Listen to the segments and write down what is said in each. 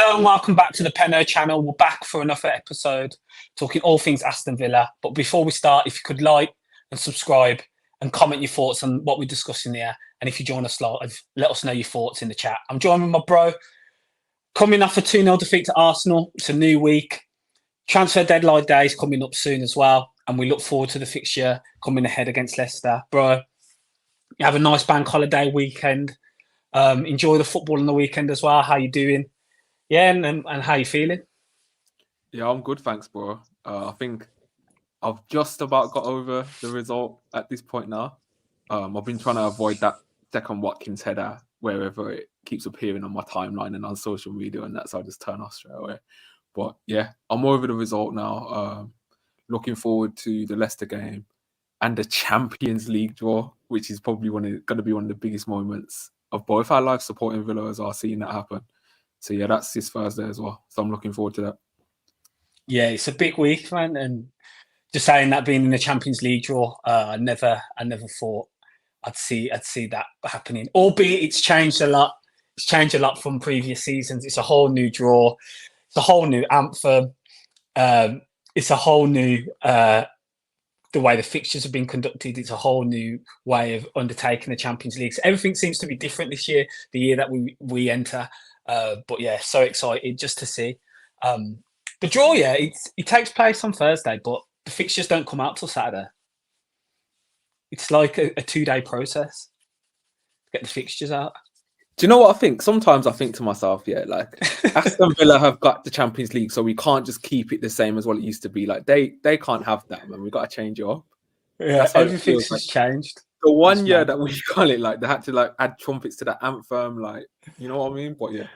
Hello and welcome back to the Penno Channel. We're back for another episode talking all things Aston Villa. But before we start, if you could like and subscribe and comment your thoughts on what we're discussing here. And if you join us live, let us know your thoughts in the chat. I'm joined with my bro. Coming off a 2-0 defeat to Arsenal. It's a new week. Transfer deadline day is coming up soon as well. And we look forward to the fixture coming ahead against Leicester. Bro, you have a nice bank holiday weekend. Enjoy the football on the weekend as well. How you doing? Yeah, and how you feeling? Yeah, I'm good, thanks, bro. I think I've just about got over the result at this point now. I've been trying to avoid that second Watkins header wherever it keeps appearing on my timeline and on social media, and that's how I just turn off straight away. But yeah, I'm over the result now. Looking forward to the Leicester game and the Champions League draw, which is probably going to be one of the biggest moments of both our lives supporting Villa as well, seeing that happen. So yeah, that's this Thursday as well. So I'm looking forward to that. Yeah, it's a big week, man. And just saying that being in the Champions League draw, I never thought I'd see that happening. Albeit it's changed a lot. It's changed a lot from previous seasons. It's a whole new draw. It's a whole new anthem. It's a whole new the way the fixtures have been conducted. It's a whole new way of undertaking the Champions League. So everything seems to be different this year, the year that we enter. But yeah, so excited just to see. The draw, yeah, it takes place on Thursday, but the fixtures don't come out till Saturday. It's like a 2-day process to get the fixtures out. Do you know what I think? Sometimes I think to myself, yeah, like Aston Villa have got the Champions League, so we can't just keep it the same as what it used to be. Like they can't have that, man. We've got to change it up. Yeah, everything's just changed. The one year that we got it, like they had to like add trumpets to the anthem, like you know what I mean? But yeah,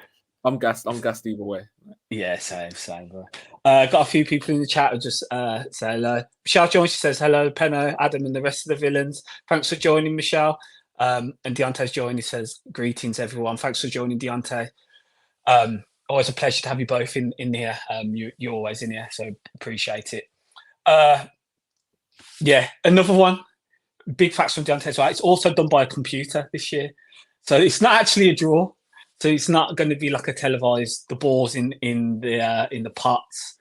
I'm gassed either way. Yeah, same, bro. Got a few people in the chat who just say hello. Michelle Jones, she says hello, Penno, Adam, and the rest of the villains. Thanks for joining, Michelle. And Deontay's joined. He says greetings, everyone. Thanks for joining, Deontay. Always a pleasure to have you both in here. You're always in here, so appreciate it. Yeah, another one. Big facts from Deontay as well. It's also done by a computer this year, so it's not actually a draw. So it's not going to be like a televised. The balls in the pots,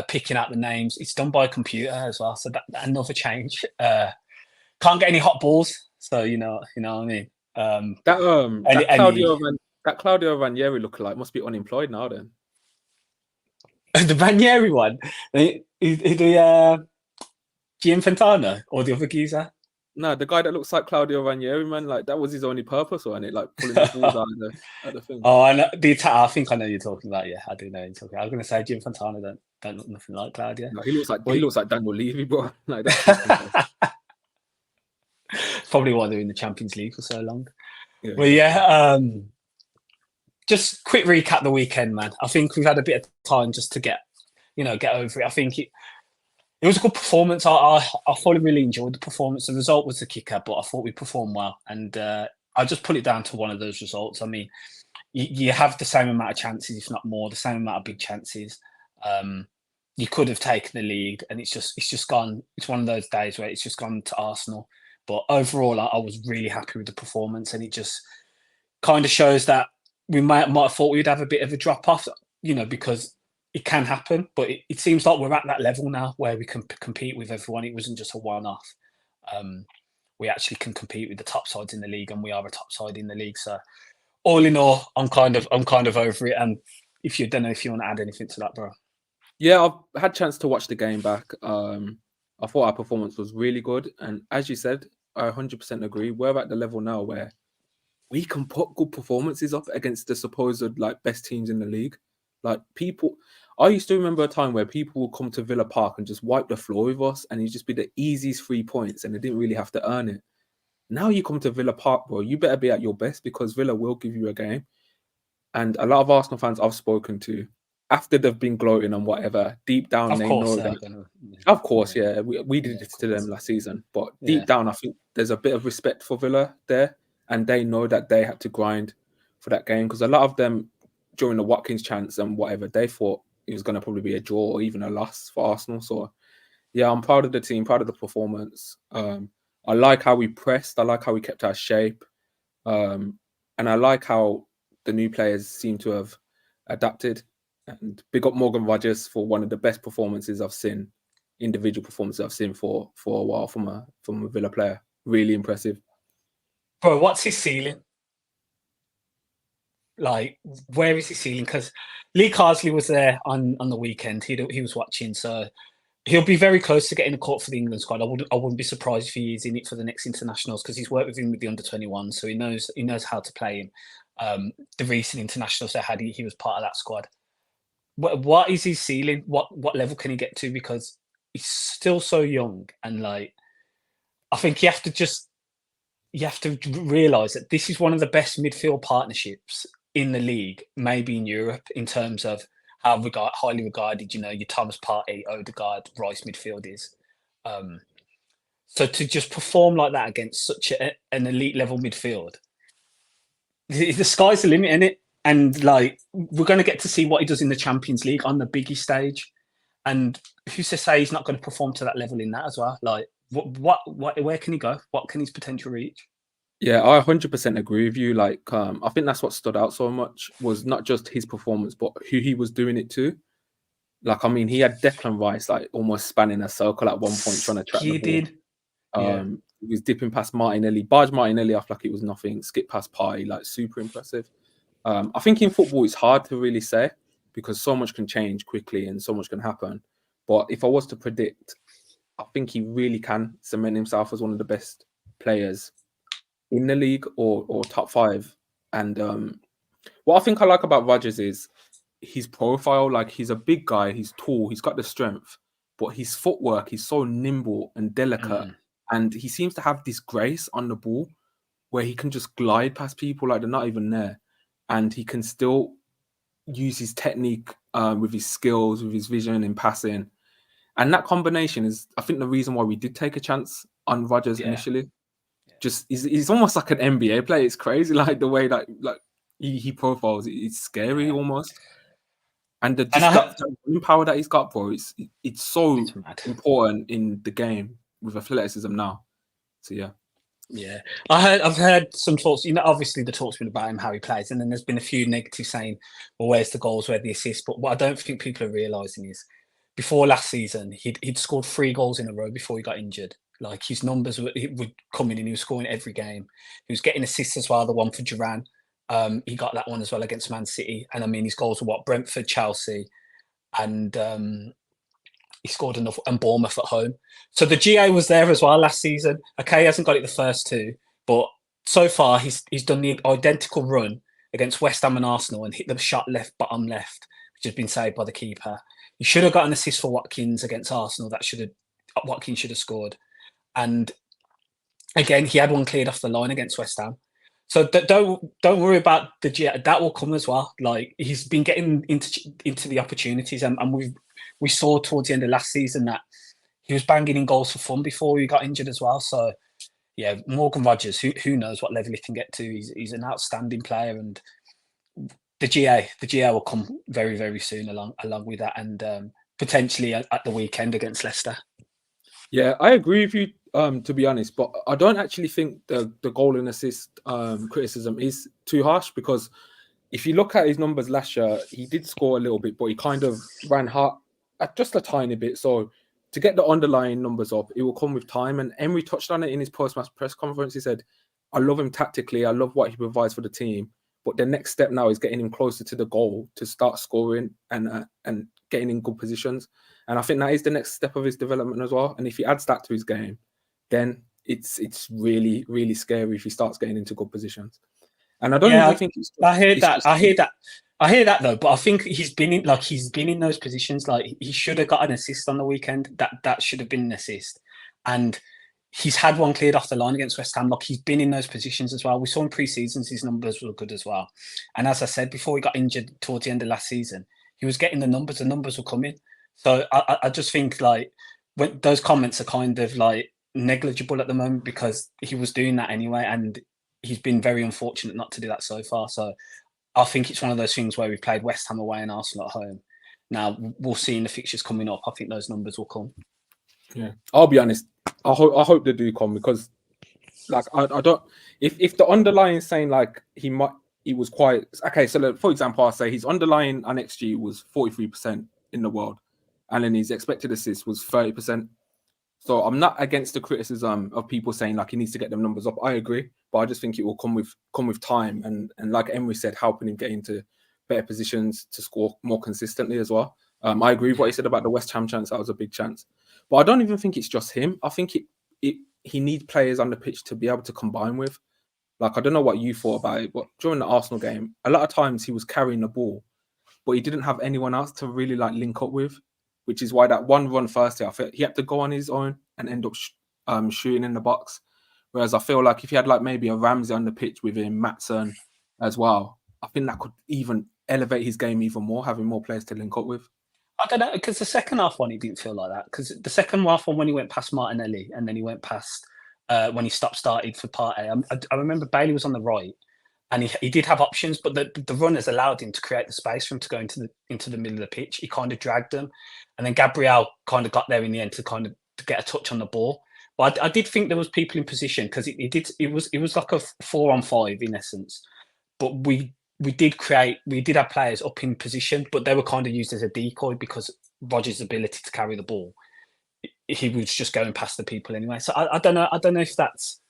picking out the names. It's done by a computer as well. So that another change. Can't get any hot balls. So you know what I mean. That Claudio Ranieri lookalike must be unemployed now. Then the Ranieri one, the Gianfantano or the other geezer. No, the guy that looks like Claudio Ranieri, man, like that was his only purpose, wasn't it? Like pulling the balls out of the thing. Oh, I know I think I know you're talking about. Yeah, I do know you're talking. I was going to say Gianfantano don't look nothing like Claudio. No, he looks like Daniel Levy, bro. Like probably why they're in the Champions League for so long. Yeah. Well, yeah. Just quick recap the weekend, man. I think we've had a bit of time just to get over it. I think it was a good performance. I fully really enjoyed the performance. The result was the kicker, but I thought we performed well. And I just put it down to one of those results. I mean, you have the same amount of chances, if not more, the same amount of big chances. You could have taken the lead, and it's just gone. It's one of those days where it's just gone to Arsenal. But overall, I was really happy with the performance, and it just kind of shows that we might have thought we'd have a bit of a drop off, because it can happen, but it seems like we're at that level now where we can compete with everyone. It wasn't just a one-off. We actually can compete with the top sides in the league, and we are a top side in the league. So, all in all, I'm kind of over it. And don't know if you want to add anything to that, bro. Yeah, I've had a chance to watch the game back. I thought our performance was really good, and as you said, I 100% agree. We're at the level now where we can put good performances up against the supposed like best teams in the league. Like I used to remember a time where people would come to Villa Park and just wipe the floor with us, and it'd just be the easiest 3 points, and they didn't really have to earn it. Now you come to Villa Park, bro, you better be at your best because Villa will give you a game. And a lot of Arsenal fans I've spoken to, after they've been gloating and whatever, deep down they know that. Of course, yeah, we did it to them last season, but deep down I think there's a bit of respect for Villa there, and they know that they had to grind for that game because a lot of them during the Watkins chance and whatever, they thought it was going to probably be a draw or even a loss for Arsenal. So yeah, I'm proud of the team, proud of the performance. I like how we pressed, I like how we kept our shape, and I like how the new players seem to have adapted. And big up Morgan Rodgers for one of the best performances I've seen, individual performances I've seen for a while from a Villa player. Really impressive. Bro, what's his ceiling? Like, where is his ceiling? Because Lee Carsley was there on the weekend. He was watching, so he'll be very close to getting a call for the England squad. I wouldn't be surprised if he is in it for the next internationals because he's worked with him with the under-21, so he knows how to play him. The recent internationals they had, he was part of that squad. What is his ceiling? What level can he get to? Because he's still so young, and like, I think you have to realize that this is one of the best midfield partnerships in the league, maybe in Europe, in terms of how highly regarded, your Thomas Partey, Odegaard, Rice midfield is. So to just perform like that against such an elite level midfield, the sky's the limit, innit? And like, we're going to get to see what he does in the Champions League on the biggie stage. And who's to say he's not going to perform to that level in that as well? Like, where can he go? What can his potential reach? Yeah, I 100% agree with you. Like, I think that's what stood out so much was not just his performance, but who he was doing it to. Like, I mean, he had Declan Rice like almost spanning a circle at one point trying to track the ball. Did. He was dipping past Martinelli, barged Martinelli off like it was nothing, skip past Partey, like super impressive. I think in football it's hard to really say because so much can change quickly and so much can happen. But if I was to predict, I think he really can cement himself as one of the best players in the league or top 5. And what I think I like about Rodgers is his profile. Like, he's a big guy, he's tall, he's got the strength, but his footwork, he's so nimble and delicate. And he seems to have this grace on the ball where he can just glide past people like they're not even there. And he can still use his technique with his skills, with his vision in passing. And that combination is, I think, the reason why we did take a chance on Rodgers initially. Just he's almost like an NBA player. It's crazy, like the way that he profiles. It's scary almost. And the power that he's got, bro, it's so important in the game with athleticism now. So yeah. I've heard some talks. Obviously the talk's been about him, how he plays, and then there's been a few negatives saying, "Well, where's the goals? Where the assists?" But what I don't think people are realizing is, before last season, he'd scored 3 goals in a row before he got injured. Like, his numbers would come in, and he was scoring every game. He was getting assists as well. The one for Duran, he got that one as well against Man City. And I mean, his goals were Brentford, Chelsea, and he scored enough, and Bournemouth at home. So the GA was there as well last season. Okay, he hasn't got it the first 2, but so far he's done the identical run against West Ham and Arsenal and hit the shot bottom left, which has been saved by the keeper. He should have got an assist for Watkins against Arsenal. Watkins should have scored. And again, he had one cleared off the line against West Ham. So don't worry about the GA. That will come as well. Like, he's been getting into the opportunities, and we saw towards the end of last season that he was banging in goals for fun before he got injured as well. So yeah, Morgan Rodgers, who knows what level he can get to. He's an outstanding player, and the GA will come very, very soon along with that, and potentially at the weekend against Leicester. Yeah, I agree with you, to be honest, but I don't actually think the goal and assist criticism is too harsh, because if you look at his numbers last year, he did score a little bit, but he kind of ran hard at just a tiny bit. So to get the underlying numbers up, it will come with time. And Emery touched on it in his post-match press conference. He said, I love him tactically. I love what he provides for the team. But the next step now is getting him closer to the goal to start scoring and getting in good positions. And I think that is the next step of his development as well. And if he adds that to his game, then it's really, really scary if he starts getting into good positions. And I don't even think I hear that though, but I think he's been in those positions. Like, he should have got an assist on the weekend. That should have been an assist. And he's had one cleared off the line against West Ham. Like, he's been in those positions as well. We saw in pre-seasons his numbers were good as well. And as I said, before he got injured towards the end of last season, he was getting the numbers were coming. So I just think, like, when those comments are kind of like negligible at the moment, because he was doing that anyway, and he's been very unfortunate not to do that so far. So I think it's one of those things where we've played West Ham away and Arsenal at home. Now we'll see in the fixtures coming up. I think those numbers will come. Yeah, I'll be honest. I hope they do come, because, like, I don't. If the underlying saying, like, he might, he was quite okay. So, for example, I'll say his underlying XG was 43% in the world, and then his expected assist was 30%. So I'm not against the criticism of people saying like he needs to get them numbers up. I agree, but I just think it will come with time and like Emery said, helping him get into better positions to score more consistently as well. I agree with what he said about the West Ham chance. That was a big chance, but I don't even think it's just him. I think he needs players on the pitch to be able to combine with. Like I don't know what you thought about it, but during the Arsenal game, a lot of times he was carrying the ball, but he didn't have anyone else to really like link up with, which is why that one run first day, I felt he had to go on his own and end up shooting in the box. Whereas I feel like if he had like maybe a Ramsey on the pitch with him, Maatsen as well, I think that could even elevate his game even more, having more players to link up with. I don't know, because the second half one, he didn't feel like that. Because the second half one, when he went past Martinelli and then he went past when he started for Partey, I remember Bailey was on the right and he did have options, but the runners allowed him to create the space for him to go into the middle of the pitch. He kind of dragged them, and then Gabriel kind of got there in the end to get a touch on the ball. But I did think there was people in position because it was like a 4-on-5 in essence. But we did have players up in position, but they were kind of used as a decoy because Rodgers' ability to carry the ball. He was just going past the people anyway. So I don't know. I don't know if that's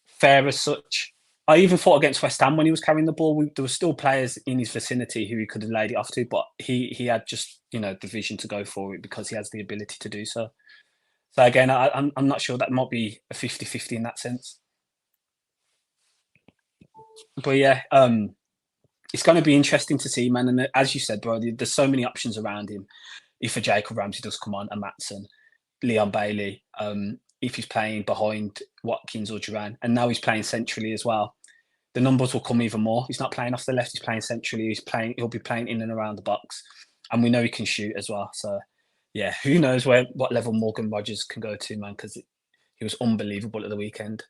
fair as such. I even thought against West Ham when he was carrying the ball, there were still players in his vicinity who he could have laid it off to, but he had just the vision to go for it because he has the ability to do so. So again, I'm not sure, that might be a 50-50 in that sense. But yeah, it's going to be interesting to see, man. And as you said, bro, there's so many options around him. If a Jacob Ramsey does come on, a Maatsen, Leon Bailey, if he's playing behind Watkins or Duran, and now he's playing centrally as well, the numbers will come even more. He's not playing off the left; he's playing centrally. He'll be playing in and around the box, and we know he can shoot as well. So, yeah, who knows what level Morgan Rodgers can go to, man? Because he was unbelievable at the weekend.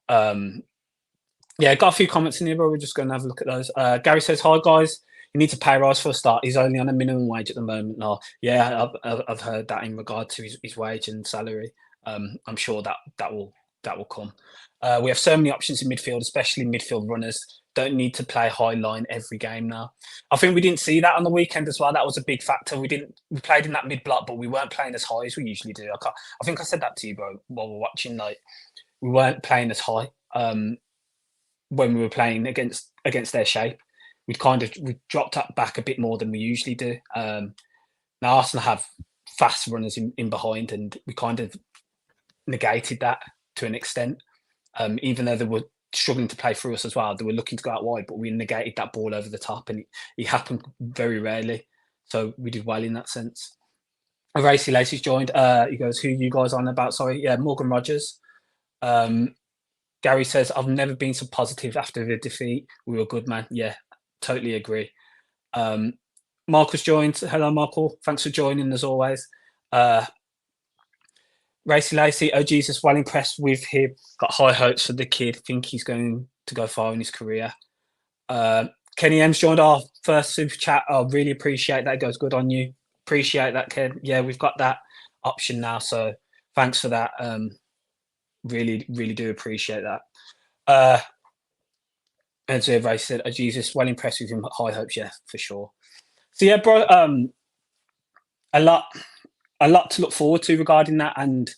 Yeah, got a few comments in here, but we're just going to have a look at those. Gary says, "Hi guys, he needs a pay rise for a start. He's only on a minimum wage at the moment." No, yeah, I've heard that in regard to his wage and salary. I'm sure that will come. We have so many options in midfield, especially midfield runners. Don't need to play high line every game now. I think we didn't see that on the weekend as well. That was a big factor. We played in that mid block, but we weren't playing as high as we usually do. I think I said that to you, bro, while we're watching. Like we weren't playing as high. When we were playing against their shape, we dropped up back a bit more than we usually do. Now Arsenal have fast runners in behind, and we kind of negated that to an extent. Even though they were struggling to play through us as well, they were looking to go out wide, but we negated that ball over the top, and it happened very rarely. So we did well in that sense. Racy Lacey's joined. He goes, "Who you guys on about?" Sorry, yeah, Morgan Rodgers. Gary says, "I've never been so positive after the defeat. We were good, man." Yeah, totally agree. Marcus joined. Hello, Michael. Thanks for joining as always. Racy Lacey, oh Jesus, well impressed with him. Got high hopes for the kid. Think he's going to go far in his career. Kenny M's joined our first super chat. I really appreciate that. It goes good on you. Appreciate that, Ken. Yeah, we've got that option now. So thanks for that. Really, really do appreciate that. Enzo Ray said, "Oh Jesus, well impressed with him. High hopes, yeah, for sure." So yeah, bro, a lot to look forward to regarding that. And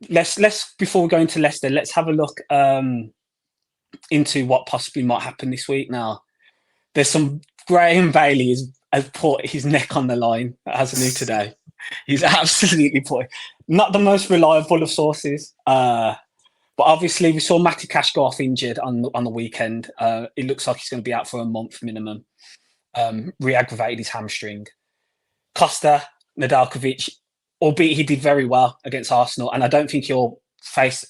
let's before we go into Leicester, let's have a look into what possibly might happen this week. Now, there's some Graham Bailey has put his neck on the line, hasn't he, today? He's absolutely put not the most reliable of sources. But obviously, we saw Matty Cash go off injured on the weekend. It looks like he's going to be out for a month minimum. Re-aggravated his hamstring. Costa, Nedeljkovic, albeit he did very well against Arsenal, and I don't think he'll face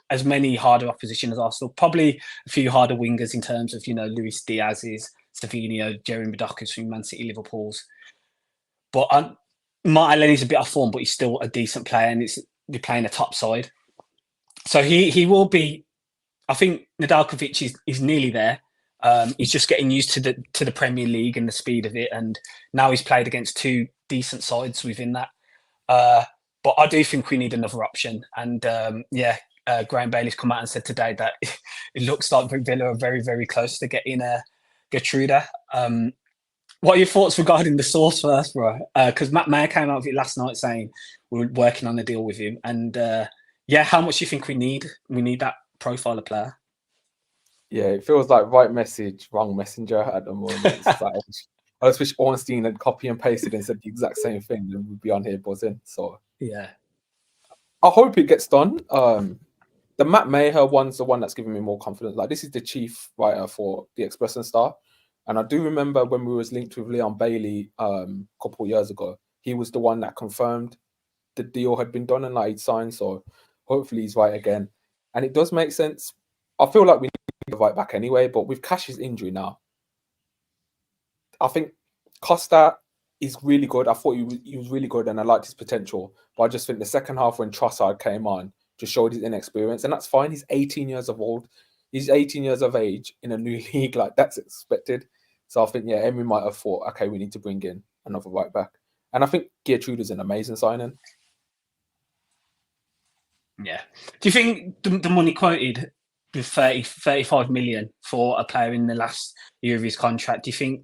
as many harder opposition as Arsenal. Probably a few harder wingers in terms of Luis Diaz's, Savinio, Jeremy Dockers from Man City, Liverpool's. But Martinelli's a bit off form, but he's still a decent player, and you're playing a top side. So he will be. I think Nedeljkovic is nearly there. He's just getting used to the Premier League and the speed of it, and now he's played against two decent sides within that. But I do think we need another option, and yeah, Graham Bailey's come out and said today that it looks like Villa are very, very close to getting Geertruida. What are your thoughts regarding the source first, bro? Because Matt Mayer came out with it last night saying we're working on a deal with him, and how much do you think we need? We need that profile of player. Yeah, it feels like right message, wrong messenger at the moment. It's like, I just wish Ornstein had copy and pasted and said the exact same thing, and we'd be on here buzzing. So yeah, I hope it gets done. The Matt Maher one's the one that's giving me more confidence. Like, this is the chief writer for the Express and Star, and I do remember when we was linked with Leon Bailey a couple of years ago, he was the one that confirmed the deal had been done and like he'd signed. So hopefully he's right again, and it does make sense. I feel like we need the right back anyway, but with Cash's injury now, I think Costa is really good. I thought he was really good and I liked his potential. But I just think the second half when Trossard came on just showed his inexperience. And that's fine. He's 18 years of old. He's 18 years of age in a new league. Like, that's expected. So I think, Emery might have thought, okay, we need to bring in another right back. And I think Geertruida is an amazing signing. Yeah. Do you think the money quoted, the 35 million for a player in the last year of his contract, do you think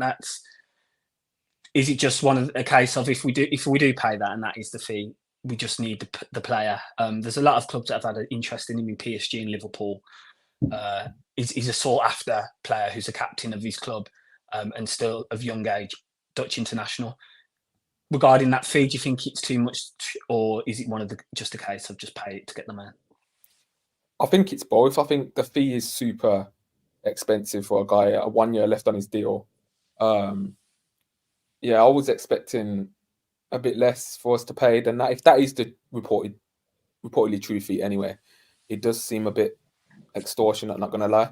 is it just a case of if we do pay that and that is the fee, we just need the player? There's a lot of clubs that have had an interest in him in PSG and Liverpool. He's a sought after player who's a captain of his club and still of young age, Dutch international. Regarding that fee, do you think it's too much, or is it just a case of just pay it to get the man? I think it's both. I think the fee is super expensive for a guy 1 year left on his deal. I was expecting a bit less for us to pay than that. If that is the reportedly true fee anyway, it does seem a bit extortionate, I'm not going to lie.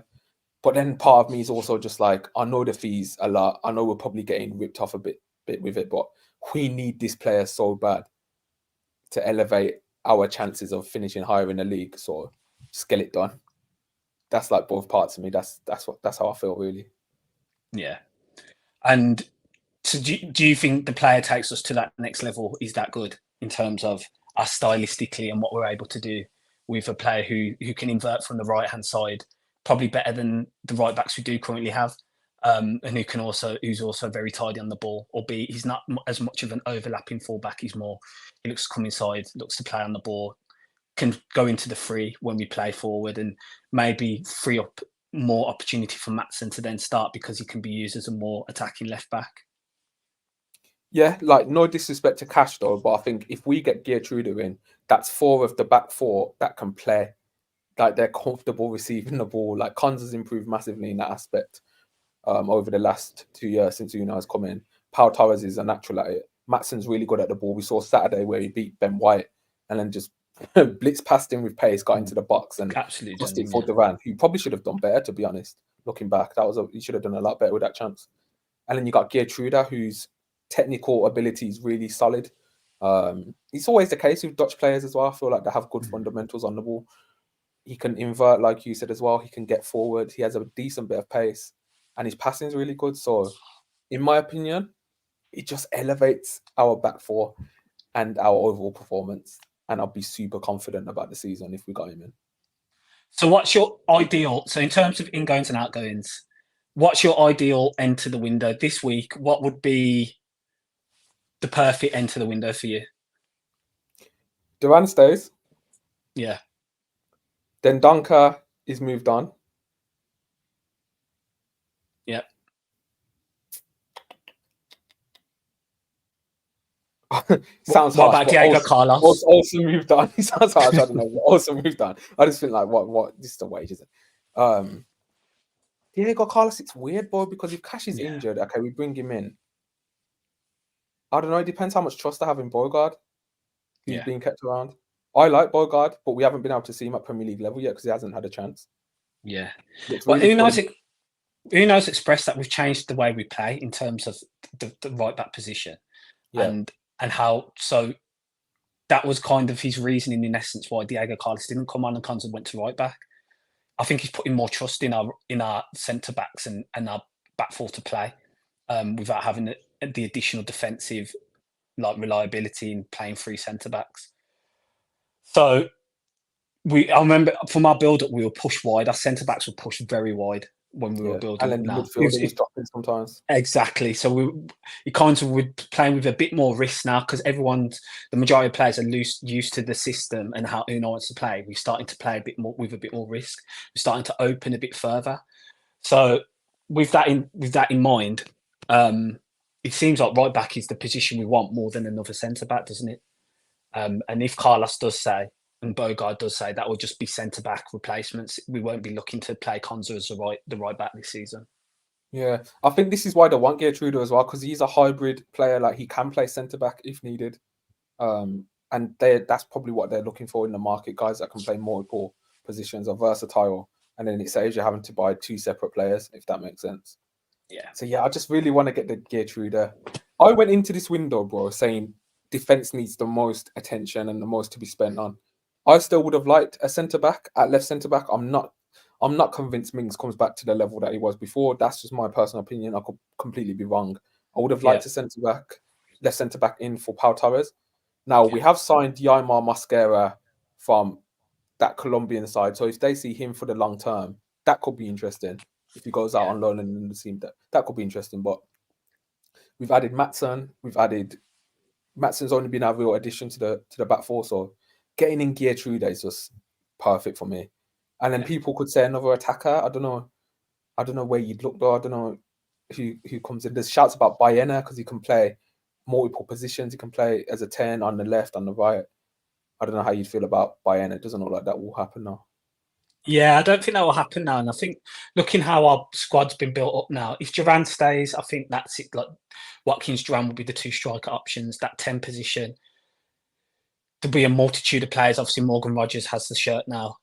But then part of me is also just like, I know the fees a lot. I know we're probably getting ripped off a bit with it, but we need this player so bad to elevate our chances of finishing higher in the league. So just get it done. That's like both parts of me. That's how I feel, really. Yeah. And so do you think the player takes us to that next level? Is that good in terms of us stylistically and what we're able to do with a player who can invert from the right hand side, probably better than the right backs we do currently have, and who's also very tidy on the ball, albeit he's not as much of an overlapping fullback. He looks to come inside, looks to play on the ball, can go into the free when we play forward, and maybe free up more opportunity for Maatsen to then start because he can be used as a more attacking left back. Yeah, like, no disrespect to Cash though, but I think if we get Geertruida in, that's 4 of the back 4 that can play. Like, they're comfortable receiving the ball. Like, Cons has improved massively in that aspect over the last 2 years since Una has come in. Pau Torres is a natural at it. Maatsen's really good at the ball. We saw Saturday where he beat Ben White and then just blitz past him with pace, got into the box and absolutely cost it for Duran, who probably should have done better, to be honest. Looking back, he should have done a lot better with that chance. And then you got Geertruida, whose technical ability is really solid. It's always the case with Dutch players as well. I feel like they have good fundamentals on the ball. He can invert, like you said as well. He can get forward. He has a decent bit of pace, and his passing is really good. So, in my opinion, it just elevates our back 4 and our overall performance. And I'll be super confident about the season if we got him in. So what's your ideal? So in terms of ingoings and outgoings, what's your ideal end to the window this week? What would be the perfect end to the window for you? Duran stays. Yeah. Then Dunker is moved on. Yeah. Sounds what harsh. About Diego Carlos? Also moved on. He sounds harsh. I don't know. Also moved on. I just think like, what? This is the wage, isn't it? Diego Carlos, it's weird, boy, because if Cash is injured, okay, we bring him in. I don't know. It depends how much trust I have in Bøjgaard, who's being kept around. I like Bøjgaard, but we haven't been able to see him at Premier League level yet because he hasn't had a chance. Yeah. Well, Uno's expressed that we've changed the way we play in terms of the right back position. Yeah. And how, so that was kind of his reasoning in essence why Diego Carlos didn't come on and Conza went to right back. I think he's putting more trust in our centre backs and our back 4 to play without having the additional defensive reliability in playing 3 centre backs. So I remember from our build-up, we were pushed wide. Our centre-backs were pushed very wide when we were building and up then the now. midfielder was dropping sometimes. Exactly. So we kind of we're playing with a bit more risk now because the majority of players are used to the system and how Uno wants to play. We're starting to play a bit more with a bit more risk. We're starting to open a bit further. So with that in mind, it seems like right back is the position we want more than another centre back, doesn't it? And if Carlos does say and Bogard does say that will just be centre back replacements, we won't be looking to play Konza as the right back this season. Yeah, I think this is why they want Geertruida as well, because he's a hybrid player. Like, he can play centre back if needed, and that's probably what they're looking for in the market. Guys that can play multiple positions, are versatile, and then it saves you having to buy 2 separate players, if that makes sense. Yeah. So yeah, I just really want to get the Geertruida. I went into this window, bro, saying defense needs the most attention and the most to be spent on. I still would have liked a centre back at left centre back. I'm not convinced Mings comes back to the level that he was before. That's just my personal opinion. I could completely be wrong. I would have liked a left centre back in for Pau Torres. Now we have signed Yaimar Mosquera from that Colombian side, so if they see him for the long term, that could be interesting. If he goes out on loan and in the team, that could be interesting. But we've added Maatsen. Maatsen's only been a real addition to the back four, so getting in Geertruida is just perfect for me. And then people could say another attacker. I don't know where you'd look though. I don't know who comes in. There's shouts about Baena because he can play multiple positions. He can play as a 10 on the left, on the right. I don't know how you'd feel about Baena. It doesn't look like that will happen now. Yeah, I don't think that will happen now. And I think looking how our squad's been built up now, if Duran stays, I think that's it. Like Watkins, Duran will be the 2 striker options. That 10 position, there'll be a multitude of players. Obviously, Morgan Rogers has the shirt now.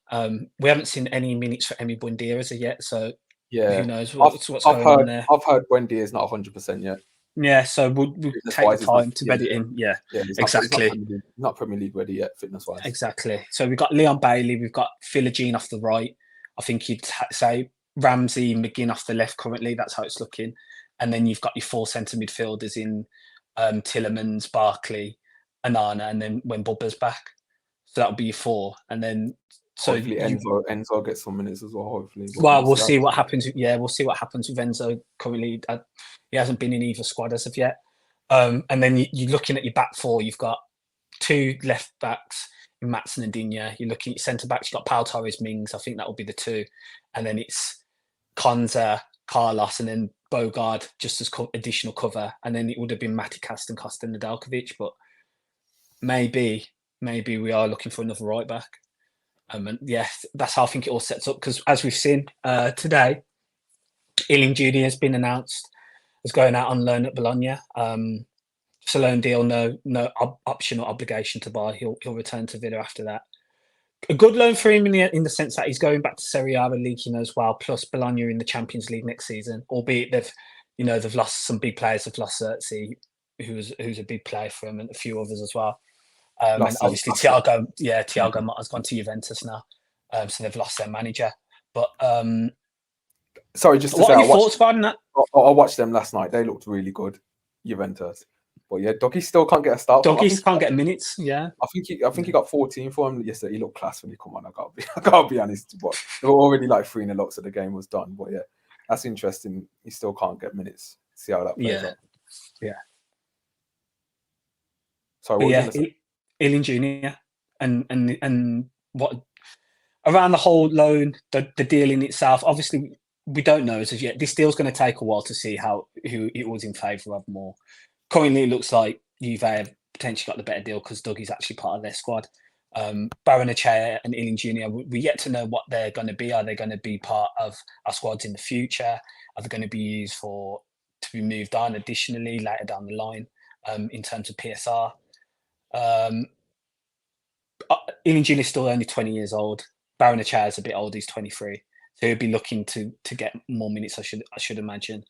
We haven't seen any minutes for Emi Buendia as of yet, so who knows what's going on there. I've heard Buendia is not 100% yet. Yeah, so we'll take the time to bed it in. Yeah, exactly. He's not Premier League ready yet, fitness-wise. Exactly. So we've got Leon Bailey, we've got Philogene off the right. I think you'd say Ramsey, McGinn off the left currently. That's how it's looking. And then you've got your 4 centre midfielders in Tillemans, Barkley, Anana, and then when Bubba's back. So that'll be your 4. And then hopefully Enzo gets some minutes as well, hopefully. Well, we'll see what happens. Yeah, we'll see what happens with Enzo. Currently, he hasn't been in either squad as of yet. And then you're looking at your back 4. You've got 2 left backs in Maatsen and Digne. You're looking at centre backs. You've got Pau Torres, Mings. I think that will be the 2. And then it's Konza, Carlos, and then Bogard just as additional cover. And then it would have been Maticast and Costa Nedeljkovic. But maybe we are looking for another right back. And yes, that's how I think it all sets up. Because as we've seen today, Iling Jr. has been announced as going out on loan at Bologna. It's a loan deal, no option or obligation to buy. He'll return to Villa after that. A good loan for him in the sense that he's going back to Serie A League, as well. Plus Bologna in the Champions League next season. Albeit they've lost some big players. They've lost Xerxes, who's a big player for him, and a few others as well. And obviously Thiago Motta's gone to Juventus now, so they've lost their manager. But sorry, just to what say, are your thoughts about that? I watched them last night. They looked really good, Juventus. But yeah, Doggy still can't get a start. Doggy can't get minutes. Yeah, I think he got 14 for him yesterday. He looked class when he come on. I gotta be honest. But they were already like 3-0 so the game was done. But yeah, that's interesting. He still can't get minutes. See how that plays out. Yeah. Sorry, Iling Jr. and what around the whole loan, the deal in itself. Obviously, we don't know as of yet. This deal's going to take a while to see who it was in favour of more. Currently, it looks like Juve have potentially got the better deal because Dougie's actually part of their squad. Barrenechea and Iling Jr. We yet to know what they're going to be. Are they going to be part of our squads in the future? Are they going to be used to be moved on additionally later down the line in terms of PSR? Iling Jr. is still only 20 years old. Barrenechea is a bit old. He's 23. So he'll be looking to get more minutes, I should imagine.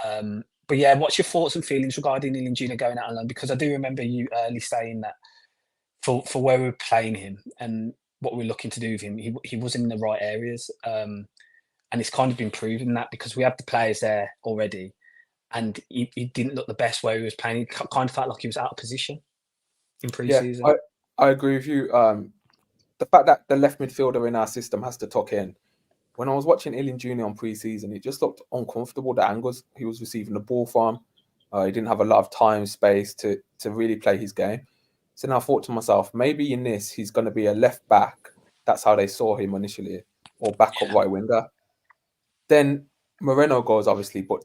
But yeah, what's your thoughts and feelings regarding Iling Jr. going out on loan? Because I do remember you early saying that for where we're playing him and what we're looking to do with him, he was in the right areas. And it's kind of been proven that because we have the players there already and he didn't look the best where he was playing. He kind of felt like he was out of position in pre-season. Yeah, I agree with you. the fact that the left midfielder in our system has to tuck in. When I was watching Iling Jr. on pre-season, it just looked uncomfortable, the angles he was receiving the ball from. He didn't have a lot of time, space to really play his game. So then I thought to myself, maybe in this, he's going to be a left back. That's how they saw him initially, or backup right winger. Then Moreno goes, obviously, but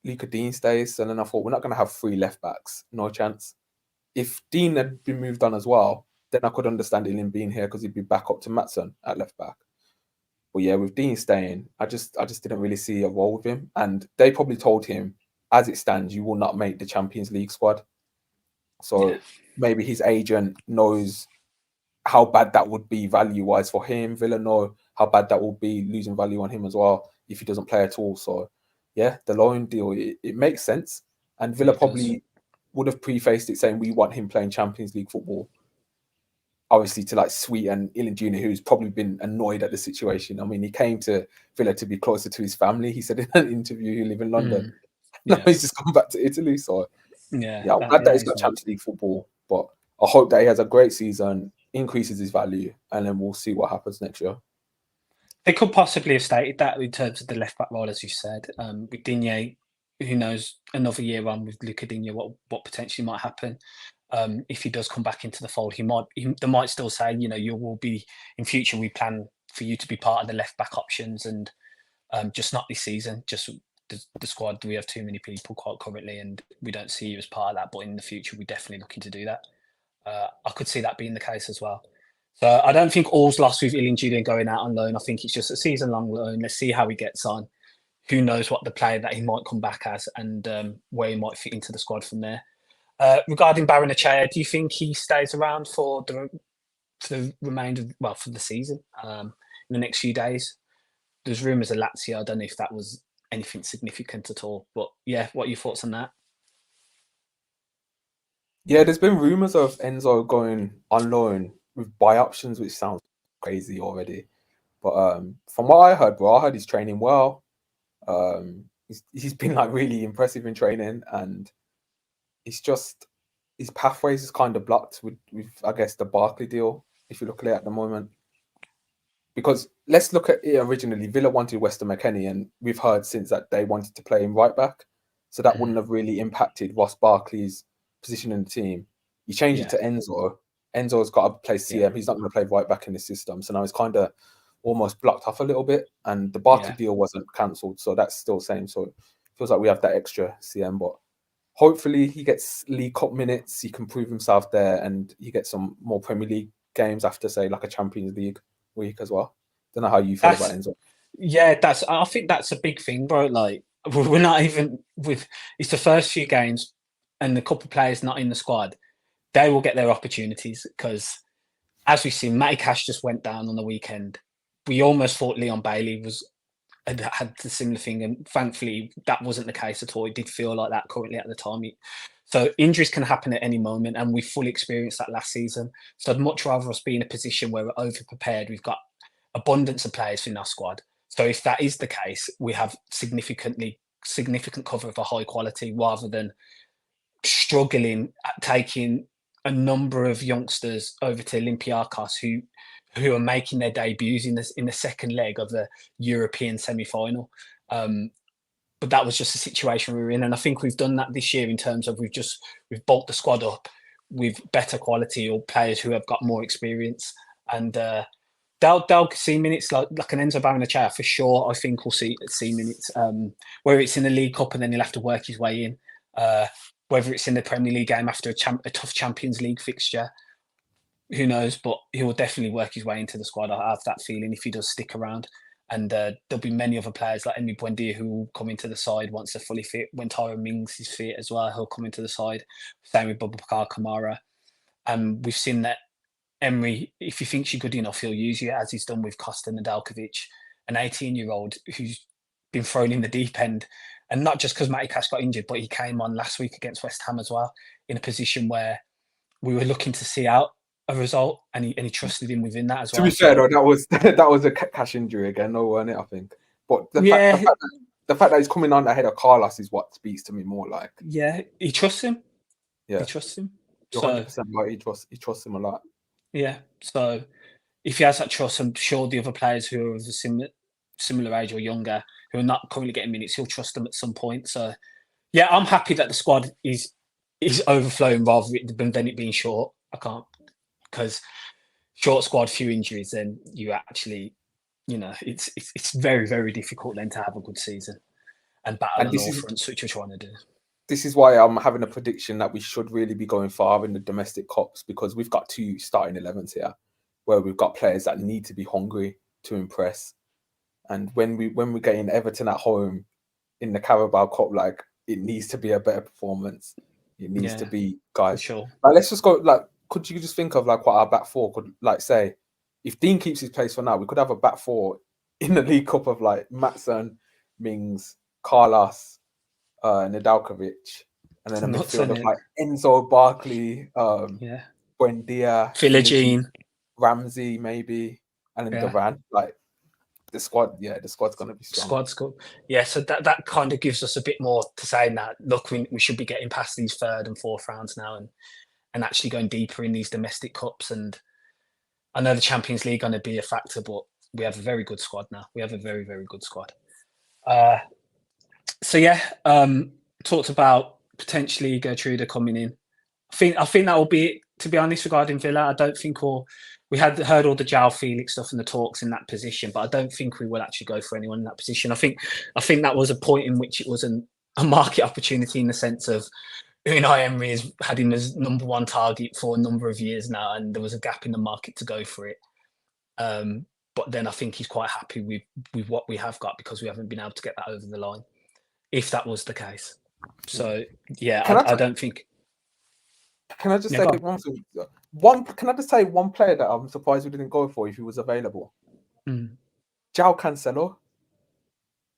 Luca Dean stays. And then I thought, we're not going to have 3 left backs. No chance. If Dean had been moved on as well, then I could understand Iling being here because he'd be back up to Maatsen at left back. But yeah, with Dean staying, I just didn't really see a role with him. And they probably told him, as it stands, you will not make the Champions League squad. So maybe his agent knows how bad that would be value-wise for him. Villa know how bad that will be, losing value on him as well if he doesn't play at all. So yeah, the loan deal, it makes sense. And Villa probably would have prefaced it saying we want him playing Champions League football. Obviously, to like sweeten Iling Jr., who's probably been annoyed at the situation. I mean, he came to Villa to be closer to his family. He said in an interview he live in London. Now he's just come back to Italy. So yeah, I'm glad that he's got Champions League football. But I hope that he has a great season, increases his value, and then we'll see what happens next year. They could possibly have stated that in terms of the left back role, as you said. With Digne, who knows, another year on with Luca Digne, what potentially might happen. If he does come back into the fold, they might still say, you will be in future. We plan for you to be part of the left back options, and just not this season. Just the squad, we have too many people quite currently, and we don't see you as part of that. But in the future, we're definitely looking to do that. I could see that being the case as well. So I don't think all's lost with Iling Jr. going out on loan. I think it's just a season-long loan. Let's see how he gets on. Who knows what the player that he might come back as, and where he might fit into the squad from there. Regarding Barrenechea, do you think he stays around for the remainder, for the season, in the next few days? There's rumours of Lazio. I don't know if that was anything significant at all. But yeah, what are your thoughts on that? Yeah, there's been rumours of Enzo going on loan with buy options, which sounds crazy already. But from what I heard, bro, I heard he's training well. He's been like really impressive in training, and it's just his pathways is kind of blocked with I guess the Barkley deal, if you look at it at the moment. Because let's look at it originally. Villa wanted Weston McKennie, and we've heard since that they wanted to play him right back. So that wouldn't have really impacted Ross Barkley's position in the team. You change it to Enzo. Enzo's got to play CM. Yeah. He's not going to play right back in the system. So now it's kind of almost blocked off a little bit. And the Barkley deal wasn't cancelled. So that's still the same. So it feels like we have that extra CM. But hopefully he gets League Cup minutes. He can prove himself there. And he gets some more Premier League games after, say, like a Champions League week as well. Don't know how you feel about Enzo. Yeah, I think that's a big thing, bro. Like, we're not even with, it's the first few games and the couple of players not in the squad. They will get their opportunities because, as we've seen, Matty Cash just went down on the weekend. We almost thought Leon Bailey had the similar thing, and thankfully that wasn't the case at all. It did feel like that currently at the time. So injuries can happen at any moment, and we fully experienced that last season. So I'd much rather us be in a position where we're over-prepared. We've got abundance of players in our squad. So if that is the case, we have significant cover of a high quality, rather than struggling at taking a number of youngsters over to Olympiacos who are making their debuts in the second leg of the European semi-final. But that was just the situation we were in, and I think we've done that this year in terms of we've bulked the squad up with better quality or players who have got more experience, and they'll see minutes like an Enzo Barrenechea for sure. I think we'll see minutes, whether it's in the League Cup and then he'll have to work his way in, whether it's in the Premier League game after a tough Champions League fixture. Who knows? But he will definitely work his way into the squad. I have that feeling if he does stick around. And there'll be many other players like Emi Buendia who will come into the side once they're fully fit. When Tyrone Mings is fit as well, he'll come into the side. Same with Boubacar Kamara. And we've seen that Emery, if he thinks you're good enough, he'll use you, as he's done with Costa Nedeljkovic, an 18-year-old who's been thrown in the deep end. And not just because Matty Cash got injured, but he came on last week against West Ham as well, in a position where we were looking to see out a result, and he trusted him within that as well. To be fair, though, that was a Cash injury again, though, wasn't it? I think. But the fact that he's coming on ahead of Carlos is what speaks to me more. Like, yeah, he trusts him. Yeah, he trusts him. You're 100% right. He trusts him a lot. Yeah. So, if he has that trust, I'm sure the other players who are of a similar age or younger, who are not currently getting minutes, he'll trust them at some point. So, yeah, I'm happy that the squad is overflowing rather than it being short. I can't, because short squad, few injuries, then you actually, it's very, very difficult then to have a good season and battle on all fronts, which we're trying to do. This is why I'm having a prediction that we should really be going far in the domestic cups, because we've got 2 starting 11s here, where we've got players that need to be hungry to impress. And when we're getting Everton at home in the Carabao Cup, like, it needs to be a better performance. It needs to be, guys. Sure. Like, let's just go. Like, could you just think of like what our back four could like say? If Dean keeps his place for now, we could have a back four in the League Cup of like Maatsen, Mings, Carlos, Nedeljkovic, and then a midfield of like Enzo, Barkley, Buendia, Philogene, Ramsey, maybe, and then Duran. Like, the squad's going to be strong. Squad's good. Yeah, so that kind of gives us a bit more to say that, look, we should be getting past these third and fourth rounds now and actually going deeper in these domestic cups. And I know the Champions League going to be a factor, but we have a very good squad now. We have a very, very good squad. Talked about potentially Geertruida coming in. I think that will be it, to be honest, regarding Villa. I don't think we had heard all the João Felix stuff and the talks in that position, but I don't think we will actually go for anyone in that position. I think that was a point in which it was a market opportunity, in the sense of Unai Emery has had him as number one target for a number of years now, and there was a gap in the market to go for it. But then I think he's quite happy with what we have got, because we haven't been able to get that over the line, if that was the case. So, yeah, I don't think... Can I just say one thing? Can I just say one player that I'm surprised we didn't go for if he was available? João Cancelo.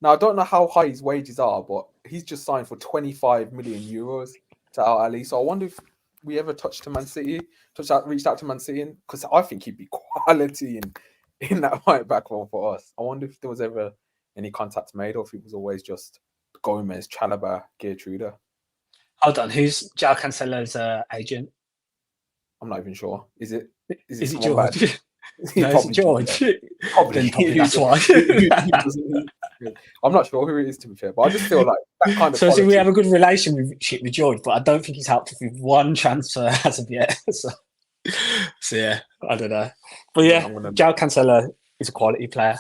Now, I don't know how high his wages are, but he's just signed for 25 million euros to Al Ahly. So I wonder if we ever reached out to Man City, because I think he'd be quality in that right back role for us. I wonder if there was ever any contact made, or if it was always just Gomez, Chalobah, Geertruida. Hold on, who's João Cancelo's agent? I'm not even sure. Is it George? No, it's George. Probably that's why. I'm not sure who it is, to be fair, but I just feel like that kind of. So we have a good relationship with George, but I don't think he's helped us with one transfer as of yet. So yeah, I don't know. But yeah, João Cancelo is a quality player.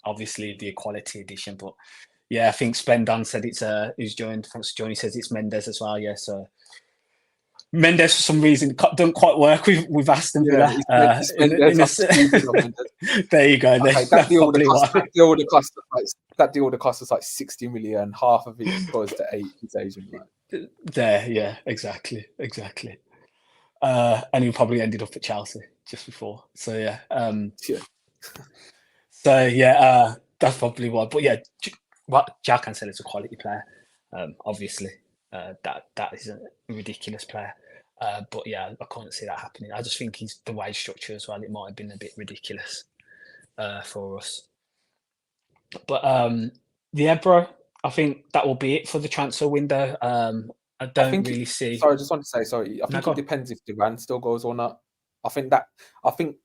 Obviously the equality edition, but yeah, I think Splendon said it's who's joined. Thanks for joining. He says it's Mendes as well. Yeah, so Mendes for some reason doesn't quite work with Aston Villa. There you go. Okay, that deal would have cost us like 60 million. Half of it goes to 8 agent. Right? There, yeah, exactly. And he probably ended up at Chelsea just before. So yeah. So yeah, that's probably why. But yeah, João Cancelo is a quality player. Obviously, that is a ridiculous player. But yeah, I can't see that happening. I just think the wage structure as well, it might have been a bit ridiculous for us. But yeah, bro, I think that will be it for the transfer window. I don't really see. Sorry, I just want to say sorry. I think it depends if Duran still goes or not. I think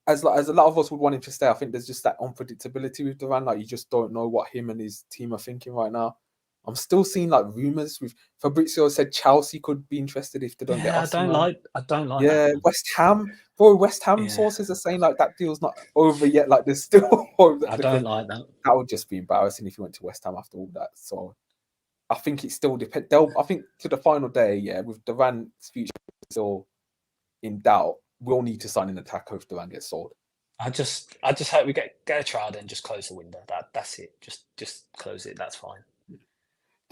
as a lot of us would want him to stay, I think there's just that unpredictability with Duran. Like, you just don't know what him and his team are thinking right now. I'm still seeing like rumors with Fabrizio said Chelsea could be interested if they don't get us. I don't like. Yeah, that. West Ham sources are saying like that deal's not over yet. Like, there's still hope. I don't like that. That would just be embarrassing if you went to West Ham after all that. So I think it still depends. I think to the final day, with Duran's future still in doubt, we'll need to sign an attacker if Duran gets sold. I just hope we get Geertruida and just close the window. That's it. Just close it. That's fine.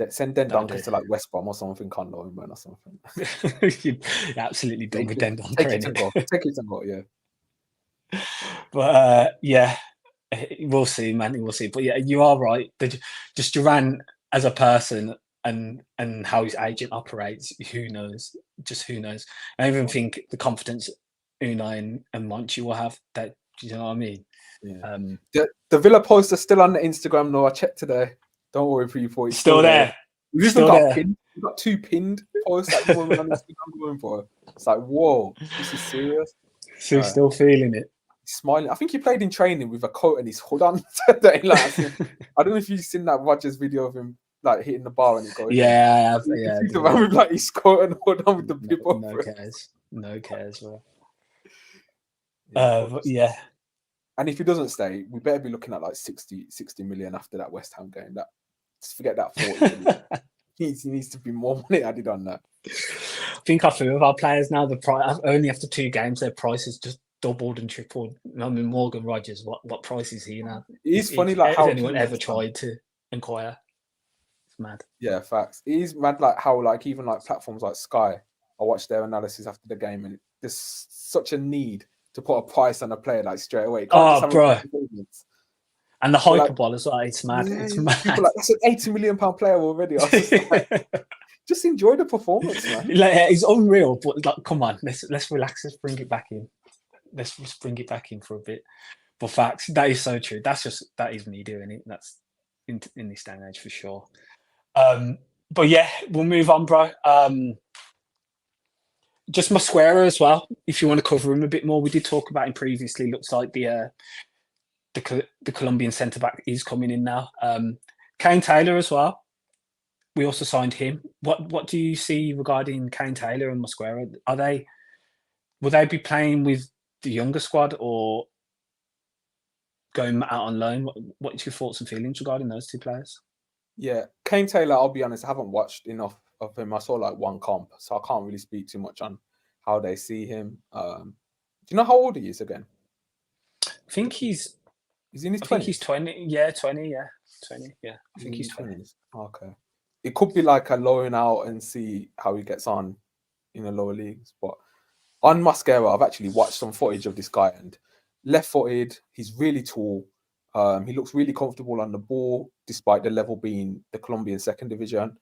Send Den Duncan to like West Brom or something, can't know him or something. You're absolutely done with Den Duncan. Take it and go, yeah. But yeah, we'll see, man. We'll see. But yeah, you are right. Just Duran as a person and how his agent operates, who knows? Just who knows? I even think the confidence Unai and Monchi will have. That, you know what I mean? Yeah. The Villa post are still on the Instagram. No, I checked today. Don't worry for you, boy. It's still there. We've even got pinned. We've got 2 pinned posts that woman on Instagram going for. It's like, whoa, this is serious. So still feeling it. smiling. I think he played in training with a coat and his hood on. Like, I don't know if you've seen that Rodgers video of him like hitting the bar and it goes. Yeah, I have. You Yeah, can see the man with like his coat and hood on with the bib over no it. cares. No cares, bro. Yeah, Yeah. And if he doesn't stay, we better be looking at like 60 million after that West Ham game. That just forget that 40 million. He needs to be more money added on that. I think a few of our players now, the price only after 2 games, their price has just doubled and tripled. I mean, Morgan Rogers, what price is he now? It's funny, like has how anyone ever tried to inquire? It's mad. Yeah, facts. It is mad, like how like even like platforms like Sky, I watched their analysis after the game, and there's such a need to put a price on a player like straight away. Bro. And the hyperbole as well. It's mad. Yeah, it's mad. People like, that's an £80 million player already. I was just like, just enjoy the performance, man. Like, it's unreal, but like, come on, let's relax. Let's bring it back in. Let's just bring it back in for a bit. But facts, that is so true. That is me doing it. That's in this day and age for sure. But yeah, we'll move on, bro. Just Mosquera as well. If you want to cover him a bit more, we did talk about him previously. Looks like the Colombian centre back is coming in now. Kane Taylor as well. We also signed him. What do you see regarding Kane Taylor and Mosquera? Will they be playing with the younger squad or going out on loan? What's your thoughts and feelings regarding those 2 players? Yeah, Kane Taylor, I'll be honest, I haven't watched enough of him. I saw like one comp, so I can't really speak too much on how they see him. Do you know how old he is again? I think he's in his 20s. I think he's 20. Yeah, 20. Yeah, 20. Yeah, I think he's 20. 20s. Okay. It could be like a loan out and see how he gets on in the lower leagues. But on Mosquera, I've actually watched some footage of this guy, and left-footed, he's really tall. He looks really comfortable on the ball, despite the level being the Colombian second division.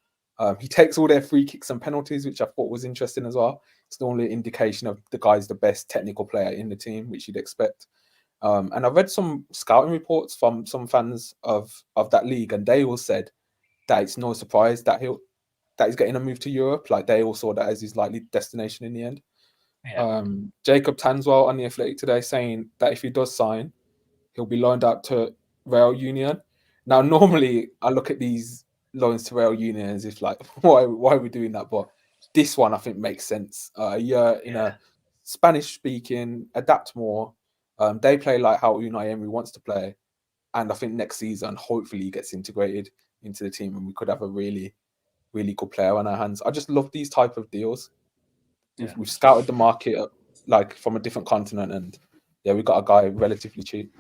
He takes all their free kicks and penalties, which I thought was interesting as well. It's normally an indication of the guy's the best technical player in the team, which you'd expect. And I've read some scouting reports from some fans of that league, and they all said that it's no surprise that he's getting a move to Europe. Like, they all saw that as his likely destination in the end. Yeah. Jacob Tanswell on the Athletic today saying that if he does sign, he'll be loaned out to Real Union. Now, normally I look at these loans to Real Union as if like, why are we doing that? But this one I think makes sense. A year in a Spanish-speaking, adapt more. They play like how Unai Emery wants to play, and I think next season hopefully he gets integrated into the team, and we could have a really, really good player on our hands. I just love these type of deals. We've scouted the market like from a different continent, and yeah, we got a guy relatively cheap.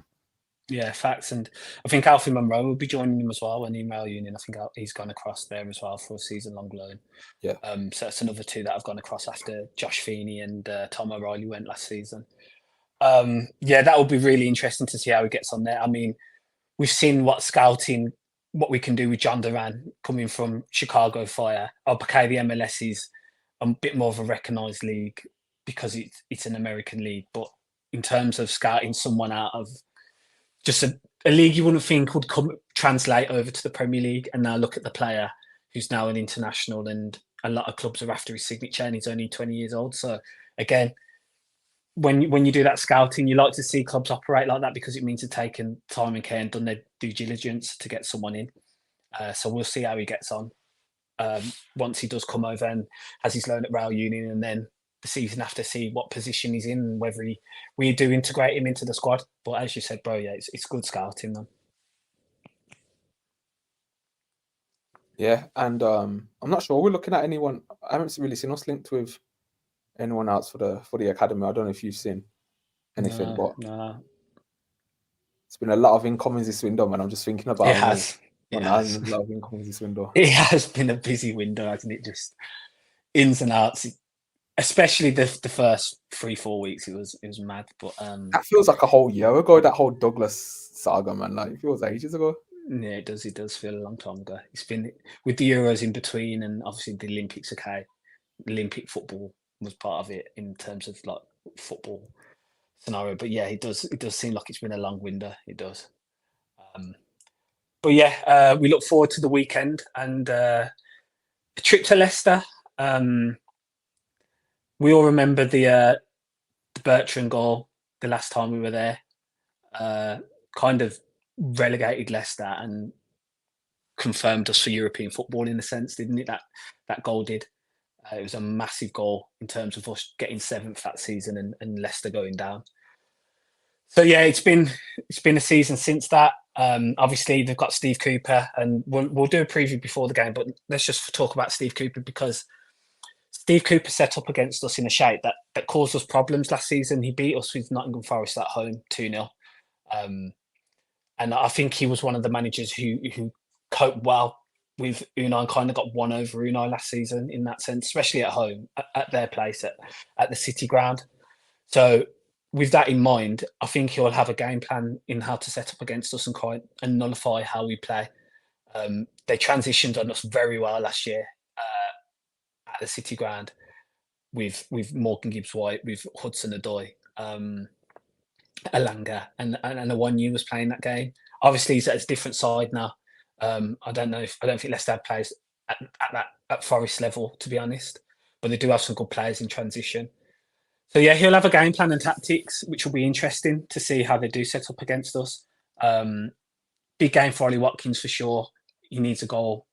Yeah, facts. And I think Alfie Monroe will be joining him as well when Real Union. I think he's gone across there as well for a season-long loan. Yeah. So that's another 2 that have gone across after Josh Feeney and Tom O'Reilly went last season. Yeah, that will be really interesting to see how he gets on there. I mean, we've seen what we can do with John Duran coming from Chicago Fire. Okay, the MLS is a bit more of a recognised league because it's an American league. But in terms of scouting someone out of just a league you wouldn't think would translate over to the Premier League, and now look at the player who's now an international, and a lot of clubs are after his signature, and he's only 20 years old. So again, when you do that scouting, you like to see clubs operate like that because it means they've taken time and care and done their due diligence to get someone in. So we'll see how he gets on once he does come over and has his loan at Real Union, and then the season after, see what position he's in and whether we do integrate him into the squad. But as you said, bro, yeah, it's good scouting, man. Yeah, and I'm not sure we're looking at anyone. I haven't really seen us linked with anyone else for the academy. I don't know if you've seen anything, but it's been a lot of incomings this window, man. I'm just thinking about it. Has. A lot of incomings this window. It has been a busy window, hasn't it? Just ins and outs. Especially the first 3-4 weeks, it was mad. But that feels like a whole year ago. That whole Douglas saga, man. Like, it feels ages ago. Yeah, it does. It does feel a long time ago. It's been with the Euros in between, and obviously the Olympics. Okay, Olympic football was part of it in terms of like football scenario. But yeah, it does seem like it's been a long window. It does. But yeah, we look forward to the weekend and a trip to Leicester. We all remember the Bertrand goal the last time we were there. Kind of relegated Leicester and confirmed us for European football in a sense, didn't it? That goal did. It was a massive goal in terms of us getting 7th that season and Leicester going down. So yeah, it's been a season since that. Obviously, they've got Steve Cooper, and we'll do a preview before the game. But let's just talk about Steve Cooper, because Steve Cooper set up against us in a shape that caused us problems last season. He beat us with Nottingham Forest at home 2-0. And I think he was one of the managers who coped well with Unai and kind of got won over Unai last season in that sense, especially at home, at their place at the City ground. So with that in mind, I think he'll have a game plan in how to set up against us and nullify how we play. They transitioned on us very well last year at the City ground with Morgan Gibbs-White, with Hudson-Odoi, Alanga, and the one you was playing that game. Obviously, he's at a different side now. I don't think Leicester plays at Forest level, to be honest, but they do have some good players in transition. So yeah, he'll have a game plan and tactics, which will be interesting to see how they do set up against us. Big game for Ollie Watkins for sure. He needs a goal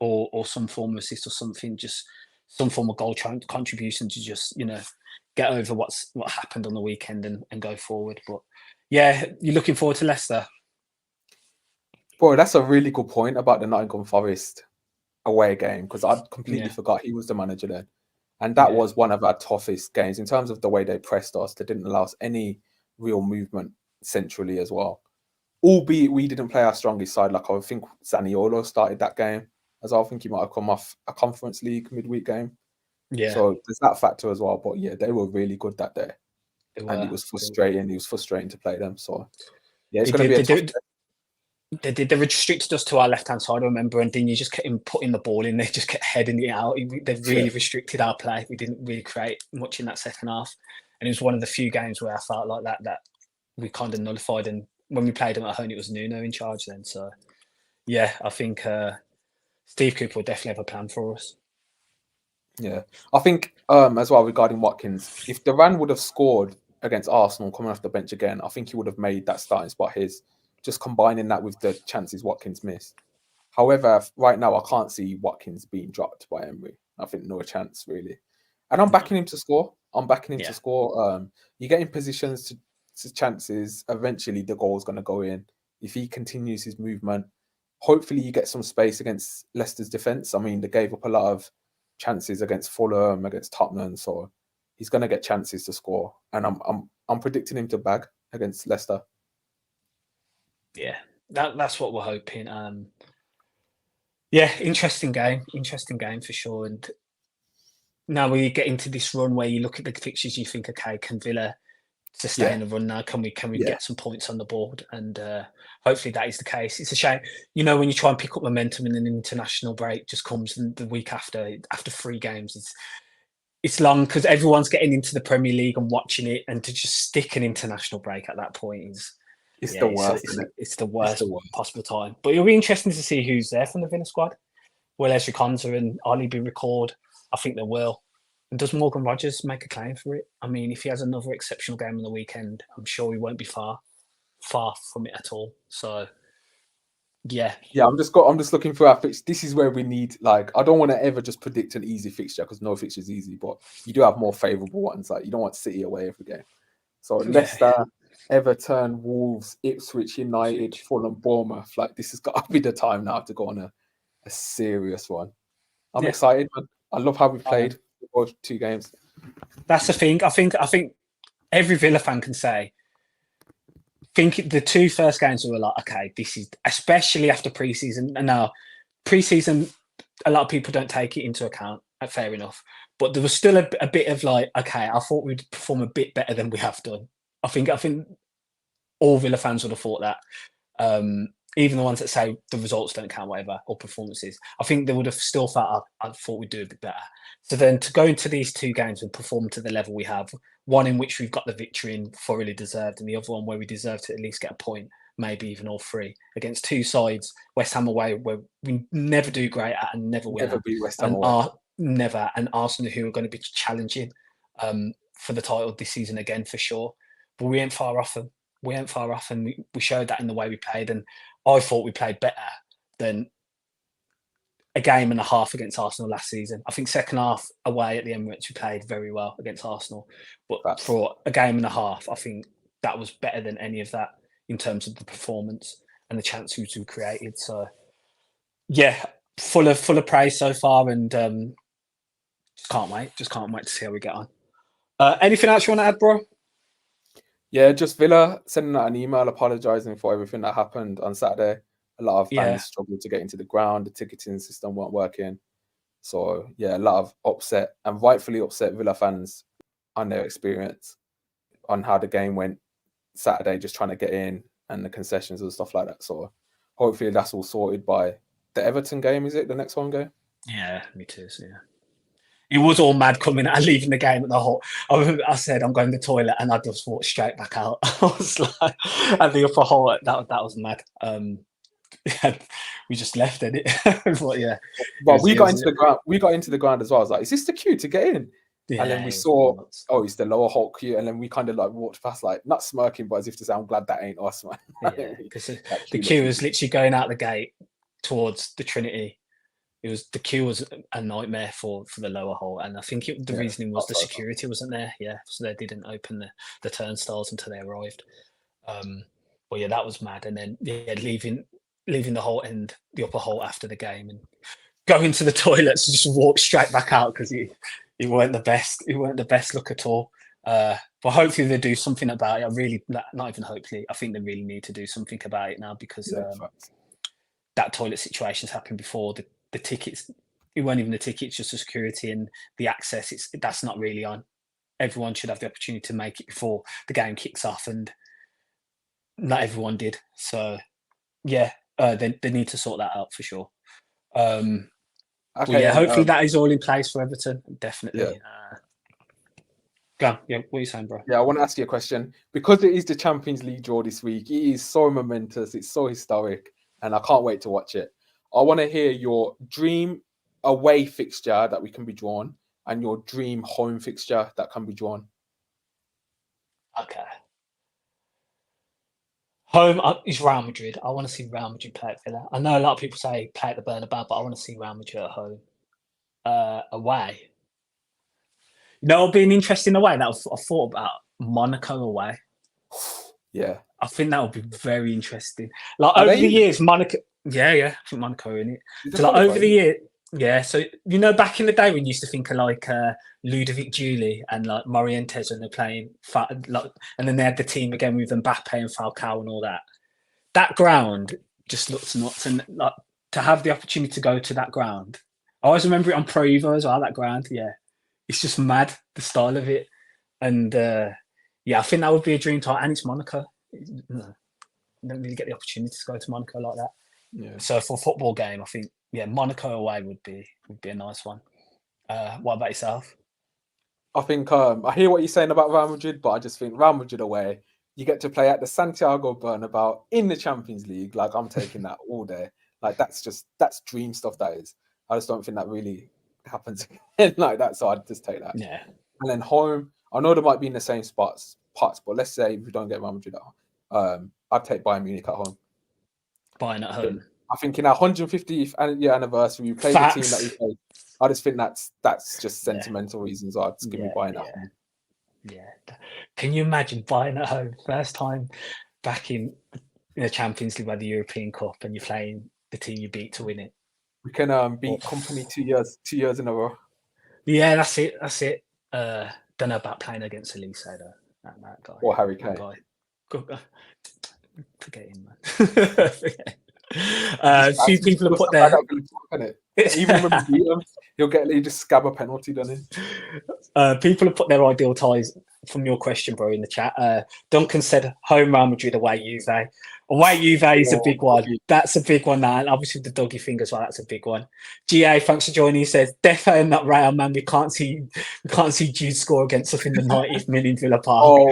or some form of assist or something, just some form of goal contribution to just, get over what happened on the weekend and go forward. But yeah, you're looking forward to Leicester. Bro, that's a really good point about the Nottingham Forest away game, because I'd completely forgot he was the manager then. And that was one of our toughest games in terms of the way they pressed us. They didn't allow us any real movement centrally as well. Albeit we didn't play our strongest side. Like, I think Zaniolo started that game, as I think he might have come off a Conference League midweek game. Yeah. So there's that factor as well. But yeah, they were really good that day. And it was frustrating. It was frustrating to play them. So yeah, it's going to be a tough game. They restricted us to our left-hand side, I remember, and then you just kept putting the ball in. They just kept heading it out. They really restricted our play. We didn't really create much in that second half. And it was one of the few games where I felt like that we kind of nullified. And when we played them at home, it was Nuno in charge then. So, yeah, I think Steve Cooper will definitely have a plan for us. Yeah. I think as well regarding Watkins, if Duran would have scored against Arsenal coming off the bench again, I think he would have made that starting spot his. Just combining that with the chances Watkins missed. However, right now I can't see Watkins being dropped by Emery. I think no chance really. And I'm backing him to score. To score. You get in positions to chances. Eventually the goal is going to go in. If he continues his movement, hopefully you get some space against Leicester's defence. I mean, they gave up a lot of chances against Fulham, against Tottenham, so he's going to get chances to score. And I'm predicting him to bag against Leicester. Yeah, that's what we're hoping. Yeah, interesting game for sure. And now we get into this run where you look at the fixtures, you think, okay, can Villa sustain a run now? Can we get some points on the board? And hopefully that is the case. It's a shame, when you try and pick up momentum and an international break just comes the week after 3 games. It's long because everyone's getting into the Premier League and watching it, and to just stick an international break at that point is. It's the worst. It's the worst possible time. But it'll be interesting to see who's there from the Villa squad. Will Ezri Konsa and Ollie be recalled? I think they will. And does Morgan Rogers make a claim for it? I mean, if he has another exceptional game on the weekend, I'm sure he won't be far from it at all. So, yeah. Yeah, I'm just looking for our fixture. This is where we need, I don't want to ever just predict an easy fixture, because no fixture is easy, but you do have more favourable ones. Like, you don't want City away every game. So Leicester, Everton, Wolves, Ipswich United, Fulham, Bournemouth. This has got to be the time now to go on a serious one. I'm excited, man. I love how we played both 2 games. That's the thing. I think every Villa fan can say, the 2 first games were like, okay, this is, especially after pre-season. And now, pre-season, a lot of people don't take it into account. Fair enough. But there was still a bit of okay, I thought we'd perform a bit better than we have done. I think all Villa fans would have thought that. Even the ones that say the results don't count, whatever, or performances, I think they would have still felt, I thought we'd do a bit better. So then to go into these 2 games and perform to the level we have, one in which we've got the victory and thoroughly deserved, and the other one where we deserve to at least get a point, maybe even all 3, against 2 sides, West Ham away, where we never do great at and never win. Never beat West Ham away. Never. And Arsenal, who are going to be challenging for the title this season again, for sure. but we ain't far off them. We ain't far off, and we showed that in the way we played. And I thought we played better than a game and a half against Arsenal last season. I think second half away at the Emirates, we played very well against Arsenal. But for a game and a half, I think that was better than any of that in terms of the performance and the chances we created. So, yeah, full of praise so far, and just can't wait to see how we get on. Anything else you want to add, bro? Yeah, just Villa sending out an email apologising for everything that happened on Saturday. A lot of fans struggled to get into the ground. The ticketing system weren't working. So, yeah, a lot of upset, and rightfully upset Villa fans on their experience, on how the game went Saturday, just trying to get in, and the concessions and stuff like that. So hopefully that's all sorted by the Everton game. Is it the next home game? Yeah, me too. So, yeah. It was all mad coming and leaving the game at the whole. I said I'm going to the toilet, and I just walked straight back out. I was like, at the upper hole. That was mad. We just left it. But yeah, but we got into the ground. We got into the ground as well. I was like, "Is this the queue to get in?" Yeah, and then we saw, it's the lower Hulk queue, and then we kind of like walked past, like not smirking, but as if to say, "I'm glad that ain't us, man." Yeah, because the queue was literally going out the gate towards the Trinity. The queue was a nightmare for the lower hole, and I think the reasoning was the security wasn't there. Yeah, so they didn't open the turnstiles until they arrived. But yeah, that was mad. And then leaving the hole end, the upper hole after the game, and going to the toilets, just walk straight back out because you weren't the best. You weren't the best look at all. But hopefully they do something about it. I really, not even hopefully, I think they really need to do something about it now, because that toilet situation's happened before. The tickets, it weren't even the tickets, just the security and the access. That's not really on. Everyone should have the opportunity to make it before the game kicks off, and not everyone did. So yeah, they need to sort that out for sure. Okay, hopefully that is all in place for Everton. Definitely. Yeah. Go on. Yeah, what are you saying, bro? Yeah, I want to ask you a question. Because it is the Champions League draw this week, it is so momentous, it's so historic, and I can't wait to watch it. I want to hear your dream away fixture that we can be drawn, and your dream home fixture that can be drawn. Okay. Home is Real Madrid. I want to see Real Madrid play at Villa. I know a lot of people say play at the Bernabeu, but I want to see Real Madrid at home. Away. It'll be an interesting away. I thought about Monaco away. Yeah. I think that would be very interesting. Like over the years, Monaco. Yeah. I think Monaco in it. So like over the year, yeah. So back in the day, when you used to think of like Ludovic Giuly and like Morientes when they're playing, and then they had the team again with Mbappe and Falcao and all that. That ground just looks nuts, and like to have the opportunity to go to that ground. I always remember it on Pro Evo as well. That ground, yeah, it's just mad, the style of it, and I think that would be a dream time. And it's Monaco. You don't really get the opportunity to go to Monaco like that. Yeah. So for a football game, I think Monaco away would be a nice one. What about yourself? I think I hear what you're saying about Real Madrid, but I just think Real Madrid away, you get to play at the Santiago Bernabeu in the Champions League. Like, I'm taking that all day. Like, that's dream stuff, that is. I just don't think that really happens like that, so I'd just take that. Yeah. And then home, I know they might be in the same parts, but let's say if we don't get Real Madrid at home, I'd take Bayern Munich at home. Bayern at home. I think in our 150th year anniversary, we played the team that we played. I just think that's just sentimental reasons. I'd just give me Bayern at home. Yeah. Can you imagine Bayern at home? First time back in the Champions League by the European Cup, and you're playing the team you beat to win it. We can beat Company 2 years in a row. Yeah, that's it. Don't know about playing against Elise though. That guy. Or Harry Kane. Forget him, man. Few people have put their. Even when we beat him, he'll just scab a penalty, doesn't he? People have put their ideal ties from your question, bro, in the chat. Duncan said home Real Madrid, away Juve. Away Juve is a big one. That's a big one now. And obviously the doggy thing as well, that's a big one. GA, thanks for joining. He says, defo not Real, man. We can't see Jude score against us in the 90th minute in Villa Park.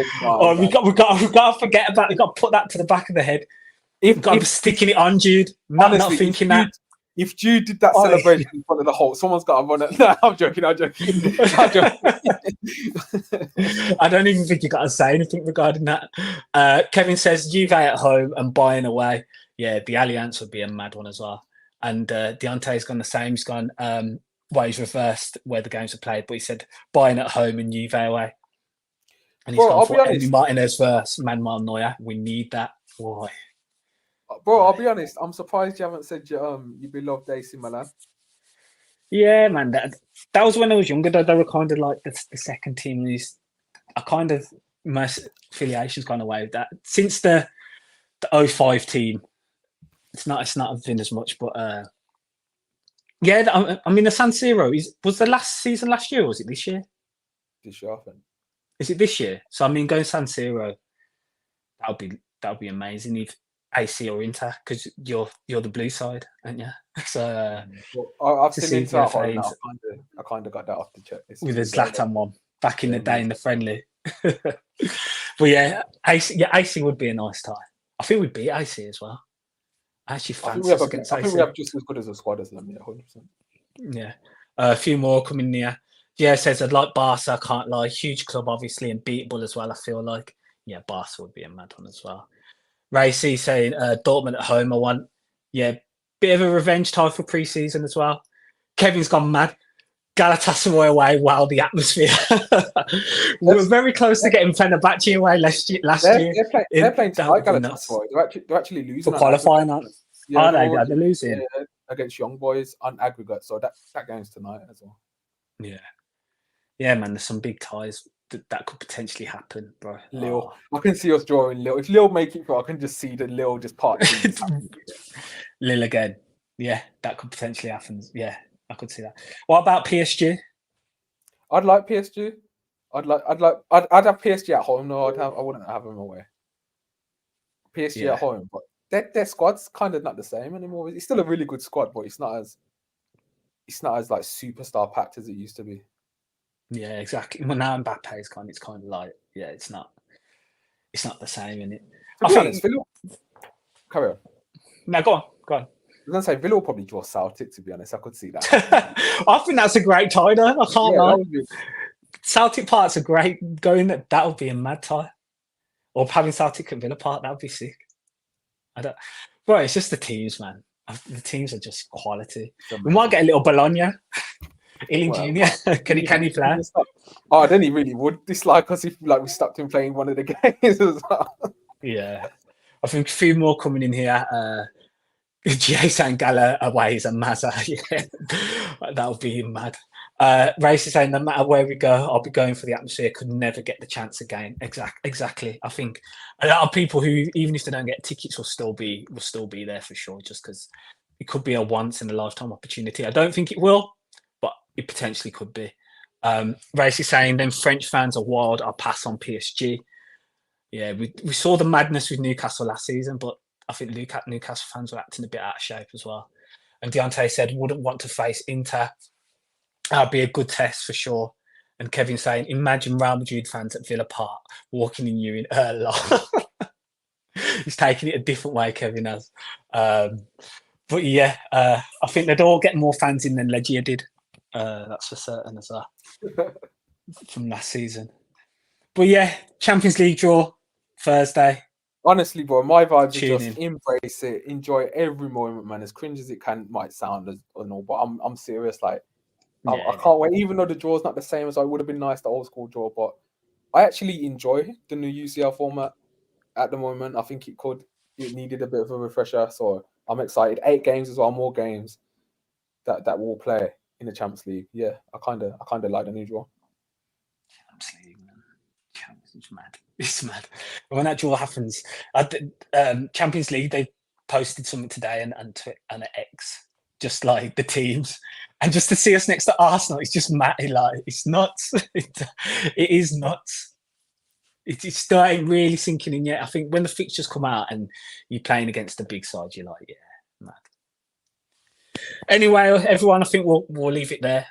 We got to forget about it. We've got to put that to the back of the head. We've got to be sticking it on, Jude. Not thinking that. If Jude did that celebration in front of the Hulk, someone's got to run it. No, I'm joking. I'm joking. I don't even think you got to say anything regarding that. Kevin says Juve at home and Bayern away. Yeah, the Allianz would be a mad one as well. And Deontay's gone the same. He's gone, well, he's reversed where the games are played, but he said Bayern at home and Juve away. And he's gone for Emi Martinez versus Manuel Neuer. We need that. Boy. Bro, I'll be honest. I'm surprised you haven't said you beloved AC Milan. Yeah, man. That was when I was younger. Though they were kind of like the second team. I kind of my affiliation's gone away with that since the 05 team. It's not been as much, but yeah. I mean, the San Siro was the last season last year, or was it this year? This year, I think. Is it this year? So I mean, going San Siro, that would be amazing if AC or Inter, because you're the blue side, aren't you? So I've seen Inter at home now. I kind of got that off the check with the Zlatan one back in the day in the friendly. But yeah, AC would be a nice tie. I think we'd beat AC as well. I actually fancy us against AC. I think we have just as good as a squad as them. Yeah, 100%. Yeah, a few more coming near. Yeah, says I'd like Barca. I can't lie. Huge club, obviously, and beatable as well. I feel like Barca would be a mad one as well. Racy saying Dortmund at home. I want, bit of a revenge tie for pre-season as well. Kevin's gone mad. Galatasaray away. Wow, the atmosphere. We were very close to getting Fenerbahce away last year. They're playing tonight, Galatasaray. They're actually losing. For qualifying, aren't they? They're losing against Young Boys on aggregate. So that game's tonight as well. Yeah, man. There's some big ties that could potentially happen, bro. Lille. I can see us drawing Lille. If Lille make it through, I can just see the Lille just part. Lille again. Yeah, that could potentially happen. Yeah, I could see that. What about PSG? I'd like PSG. I'd have PSG at home. No, I wouldn't have them away. PSG at home, but their squad's kind of not the same anymore. It's still a really good squad, but it's not as like superstar packed as it used to be. Yeah, exactly. Well, now Mbappe is it's kind of like, it's not the same, isn't it? Carry on. No, go on. I was going to say, Villa will probably draw Celtic, to be honest. I could see that. I think that's a great tie, though. I can't lie. Celtic Park's a great going. That would be a mad tie. Or having Celtic at Villa Park, that would be sick. Bro, it's just the teams, man. The teams are just quality. We might get a little Bologna. Iling Jr. Can he play? Oh, then he really would dislike us if we stopped him playing one of the games as well. Yeah. I think a few more coming in here. Jason Gala away is a mazza. Yeah. That would be mad. Race is saying no matter where we go, I'll be going for the atmosphere. Could never get the chance again. Exactly. I think a lot of people who, even if they don't get tickets, will still be there for sure, just because it could be a once in a lifetime opportunity. I don't think it will, but it potentially could be. Race is saying then French fans are wild. I'll pass on PSG. Yeah, we saw the madness with Newcastle last season, but I think Newcastle fans were acting a bit out of shape as well. And Deontay said wouldn't want to face Inter. That'd be a good test for sure. And Kevin saying, imagine Real Madrid fans at Villa Park walking in you in Erla. He's taking it a different way, Kevin has. But yeah, I think they'd all get more fans in than Legia did. That's for certain as well. From last season. But yeah, Champions League draw Thursday. Honestly, bro, my vibes are just embrace it, enjoy every moment, man. As cringe as it might sound and all, but I'm serious. Like, I can't wait. Even though the draw's not the same as I would have been nice, the old school draw, but I actually enjoy the new UCL format at the moment. I think it needed a bit of a refresher, so I'm excited. 8 games as well, more games that we'll play in the Champions League. Yeah, I kind of like the new draw. Champions League, man. It's mad. It's mad. When that draw happens, Champions League, they posted something today and an X, just like the teams, and just to see us next to Arsenal, it's just mad. Like, it's nuts. It is nuts. It's still ain't really sinking in yet. I think when the fixtures come out and you're playing against the big side, you're like, yeah, mad. Anyway, everyone, I think we'll leave it there.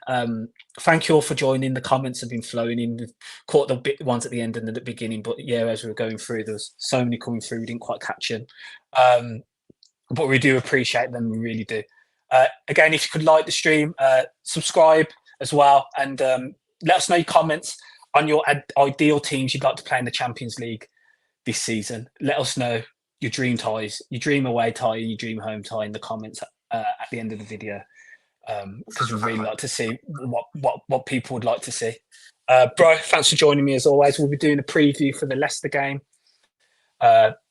Thank you all for joining. The comments have been flowing in. Caught the bit ones at the end and at the beginning, but yeah, as we were going through, there was so many coming through. We didn't quite catch them, but we do appreciate them. We really do. Again, if you could like the stream, subscribe as well, and let us know your comments on your ideal teams you'd like to play in the Champions League this season. Let us know your dream ties, your dream away tie, your dream home tie in the comments at the end of the video, because we'd really like to see what people would like to see. Bro, thanks for joining me as always. We'll be doing a preview for the Leicester game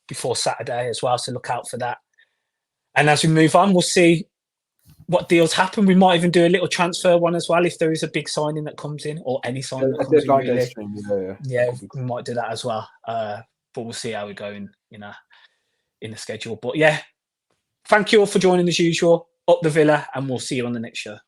before Saturday as well, so look out for that. And as we move on, we'll see what deals happen. We might even do a little transfer one as well if there is a big signing that comes in, or any signing that comes in. Really. Yeah, we might do that as well. But we'll see how we go in the schedule. But yeah, thank you all for joining as usual. Up the Villa, and we'll see you on the next show.